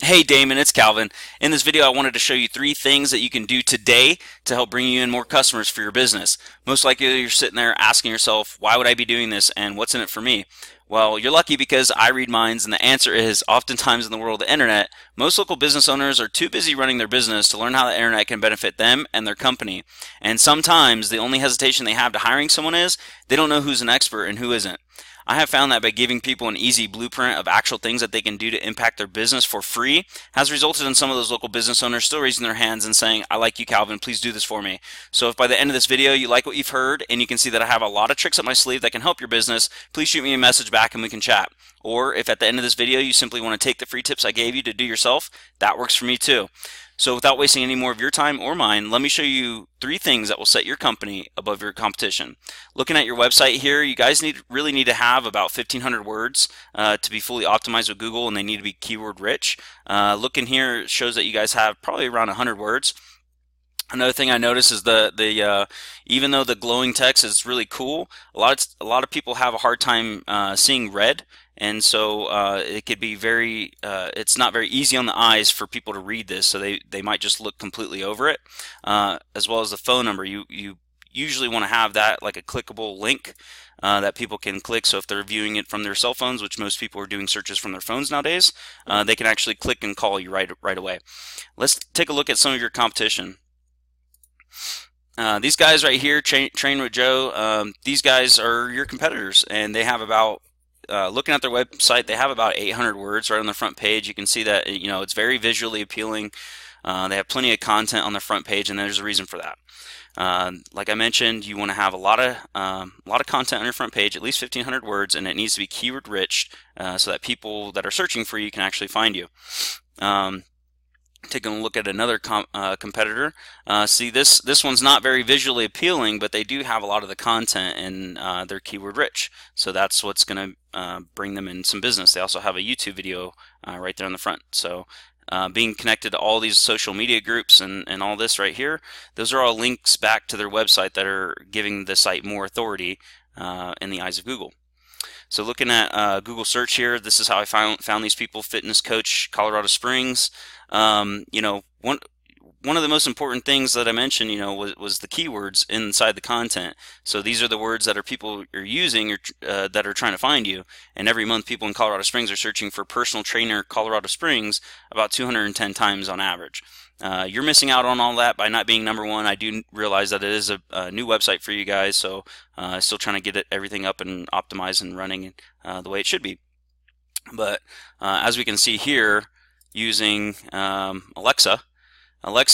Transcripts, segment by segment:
Hey Damon, it's Calvin. In this video, I wanted to show you three things that you can do today to help bring you in more customers for your business. Most likely you're sitting there asking yourself, why would I be doing this and what's in it for me? Well, you're lucky because I read minds, and the answer is oftentimes in the world of the internet, most local business owners are too busy running their business to learn how the internet can benefit them and their company. And sometimes the only hesitation they have to hiring someone is they don't know who's an expert and who isn't. I have found that by giving people an easy blueprint of actual things that they can do to impact their business for free has resulted in some of those local business owners still raising their hands and saying, I like you, Calvin, please do this for me. So if by the end of this video you like what you've heard and you can see that I have a lot of tricks up my sleeve that can help your business, please shoot me a message back and we can chat. Or if at the end of this video you simply want to take the free tips I gave you to do yourself, that works for me too. So without wasting any more of your time or mine, let me show you three things that will set your company above your competition. Looking at your website here, you guys really need to have about 1,500 words to be fully optimized with Google, and they need to be keyword rich. Looking here, it shows that you guys have probably around 100 words. Another thing I notice is even though the glowing text is really cool, a lot of people have a hard time seeing red, and so it could be it's not very easy on the eyes for people to read this, so they might just look completely over it. As well as the phone number, you usually want to have that like a clickable link that people can click. So if they're viewing it from their cell phones, which most people are doing searches from their phones nowadays, they can actually click and call you right away. Let's take a look at some of your competition. These guys right here, Train with Joe, these guys are your competitors, and they have about, looking at their website, they have about 800 words right on the front page. You can see that it's very visually appealing. They have plenty of content on the front page, and there's a reason for that. Like I mentioned, you want to have a lot of content on your front page, at least 1,500 words, and it needs to be keyword rich so that people that are searching for you can actually find you. Taking a look at another competitor, see this one's not very visually appealing, but they do have a lot of the content, and they're keyword rich, so that's what's going to bring them in some business. They also have a YouTube video right there on the front. So being connected to all these social media groups and all this right here, those are all links back to their website that are giving the site more authority in the eyes of Google. So looking at Google search here, this is how I found these people: fitness coach, Colorado Springs. One of the most important things that I mentioned, was the keywords inside the content. So these are the words that people are using or that are trying to find you. And every month, people in Colorado Springs are searching for personal trainer Colorado Springs about 210 times on average. You're missing out on all that by not being number one. I do realize that it is a new website for you guys, so still trying to get everything up and optimized and running the way it should be. But as we can see here, using Alexa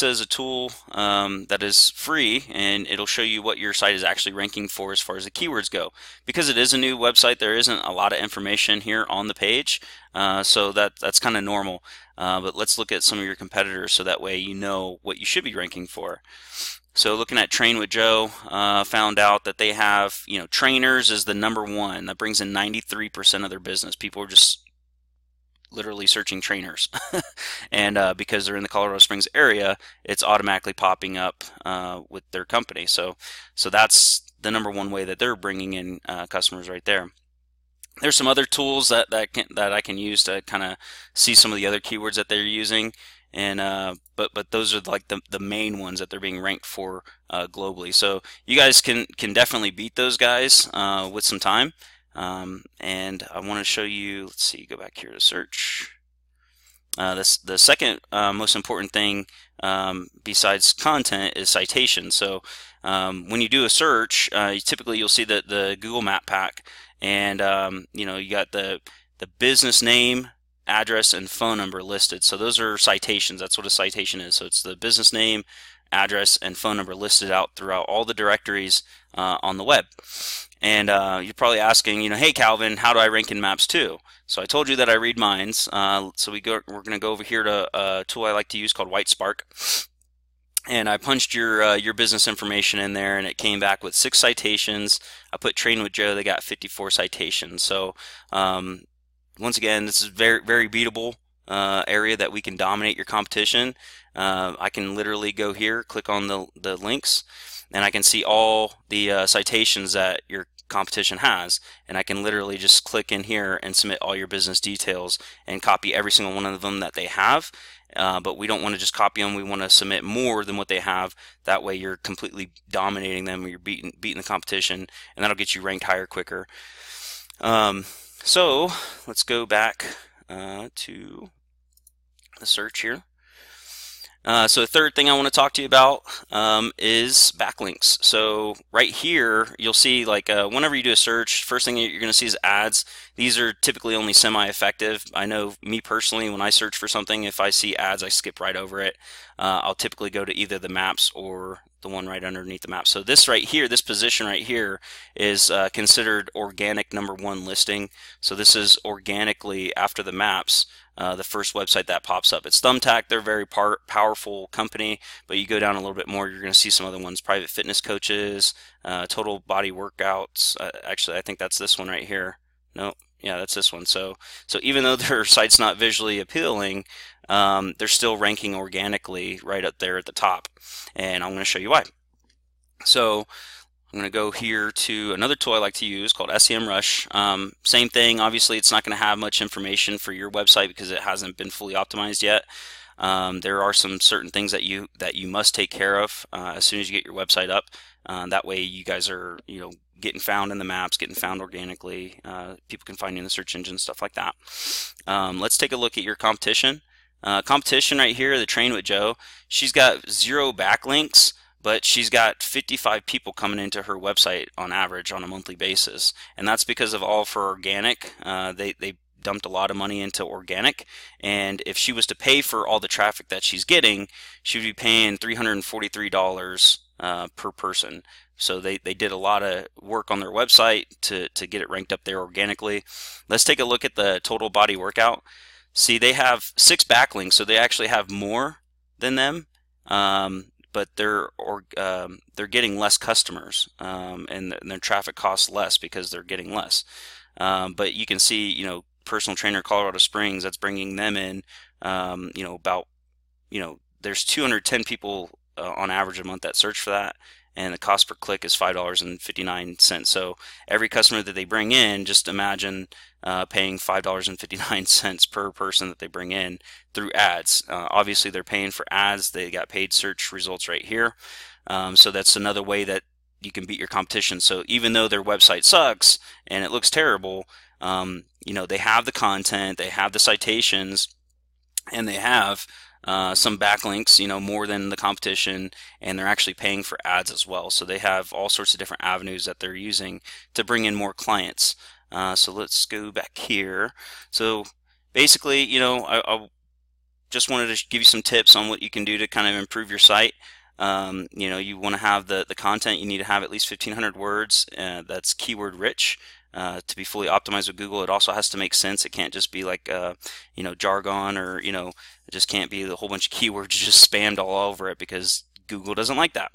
is a tool that is free, and it'll show you what your site is actually ranking for as far as the keywords go. Because it is a new website, there isn't a lot of information here on the page, so that's kind of normal. But let's look at some of your competitors so that way you know what you should be ranking for. So looking at Train with Joe, found out that they have, trainers is the number one. That brings in 93% of their business. People are just literally searching trainers. And because they're in the Colorado Springs area, it's automatically popping up with their company. So that's the number one way that they're bringing in customers right there. There's some other tools that I can use to kind of see some of the other keywords that they're using, and but those are like the main ones that they're being ranked for globally. So you guys can definitely beat those guys with some time. And I want to show you, let's see, go back here to search. The second most important thing besides content is citation. So when you do a search, typically you'll see the Google Map pack, and you got the business name, address, and phone number listed. So those are citations. That's what a citation is. So it's the business name, address, and phone number listed out throughout all the directories on the web. And you're probably asking, hey Calvin, how do I rank in maps too? So I told you that I read minds. So we're going to go over here to a tool I like to use called Whitespark. And I punched your business information in there, and it came back with 6 citations. I put Train with Joe, they got 54 citations. So once again, this is very, very beatable area that we can dominate your competition. I can literally go here, click on the links, and I can see all the citations that your competition has, and I can literally just click in here and submit all your business details and copy every single one of them that they have. But we don't want to just copy them. We want to submit more than what they have. That way you're completely dominating them, you're beating the competition, and that'll get you ranked higher quicker. So let's go back to the search here. So the third thing I want to talk to you about is backlinks. So right here, you'll see like whenever you do a search, first thing you're going to see is ads. These are typically only semi-effective. I know me personally, when I search for something, if I see ads, I skip right over it. I'll typically go to either the maps or the one right underneath the map. So this right here, this position right here is considered organic #1 listing. So this is organically after the maps. The first website that pops up. It's Thumbtack. They're a very powerful company, but you go down a little bit more, you're going to see some other ones. Private fitness coaches, total body workouts. Actually, I think that's this one right here. No, yeah, that's this one. So even though their site's not visually appealing, they're still ranking organically right up there at the top. And I'm going to show you why. So I'm going to go here to another tool I like to use called SEMRush. Same thing, obviously it's not going to have much information for your website because it hasn't been fully optimized yet. There are some certain things that you must take care of as soon as you get your website up. That way you guys are getting found in the maps, getting found organically. People can find you in the search engine, stuff like that. Let's take a look at your competition. Competition right here, the Train with Joe. She's got 0 backlinks, but she's got 55 people coming into her website on average on a monthly basis, and that's because of all of her organic. They dumped a lot of money into organic, and if she was to pay for all the traffic that she's getting, she would be paying $343 per person. So they did a lot of work on their website to get it ranked up there organically. Let's take a look at the total body workout. See, they have 6 backlinks, so they actually have more than them. But they're getting less customers, and their traffic costs less because they're getting less. But you can see, Personal Trainer Colorado Springs, that's bringing them in, about, there's 210 people on average a month that search for that, and the cost per click is $5.59. So every customer that they bring in, just imagine paying $5.59 per person that they bring in through ads. Obviously they're paying for ads. They got paid search results right here. So that's another way that you can beat your competition. So even though their website sucks and it looks terrible, they have the content, they have the citations, and they have some backlinks, more than the competition, and they're actually paying for ads as well. So they have all sorts of different avenues that they're using to bring in more clients. So let's go back here. So basically, I just wanted to give you some tips on what you can do to kind of improve your site. You want to have the content. You need to have at least 1,500 words. That's keyword rich. To be fully optimized with Google. It also has to make sense. It can't just be like jargon, or it just can't be a whole bunch of keywords just spammed all over it, because Google doesn't like that.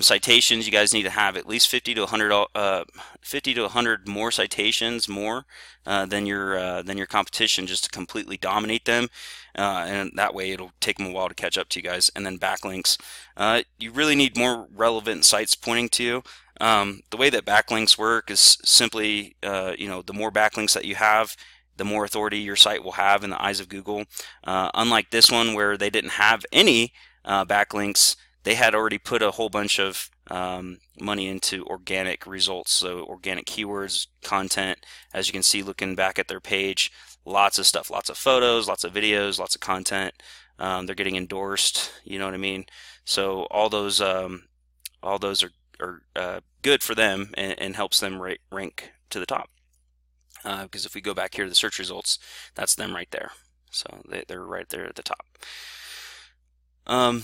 Citations, you guys need to have at least 50 to 100 more citations than your competition, just to completely dominate them, and that way it'll take them a while to catch up to you guys. And then backlinks, you really need more relevant sites pointing to you. The way that backlinks work is simply, the more backlinks that you have, the more authority your site will have in the eyes of Google. Unlike this one where they didn't have any backlinks, they had already put a whole bunch of money into organic results, so organic keywords, content. As you can see, looking back at their page, lots of stuff, lots of photos, lots of videos, lots of content. They're getting endorsed, you know what I mean? So all those are good for them, and helps them rank to the top. Because if we go back here to the search results, that's them right there. So they're right there at the top.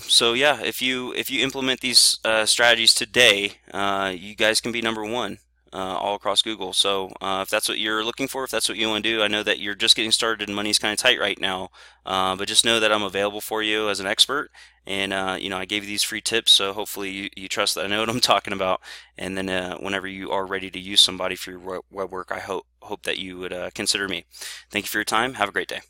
So yeah, if you implement these strategies today, you guys can be #1 all across Google. So if that's what you're looking for, if that's what you want to do, I know that you're just getting started and money's kind of tight right now, but just know that I'm available for you as an expert. And I gave you these free tips, so hopefully you trust that I know what I'm talking about. And then whenever you are ready to use somebody for your web work, I hope that you would consider me. Thank you for your time. Have a great day.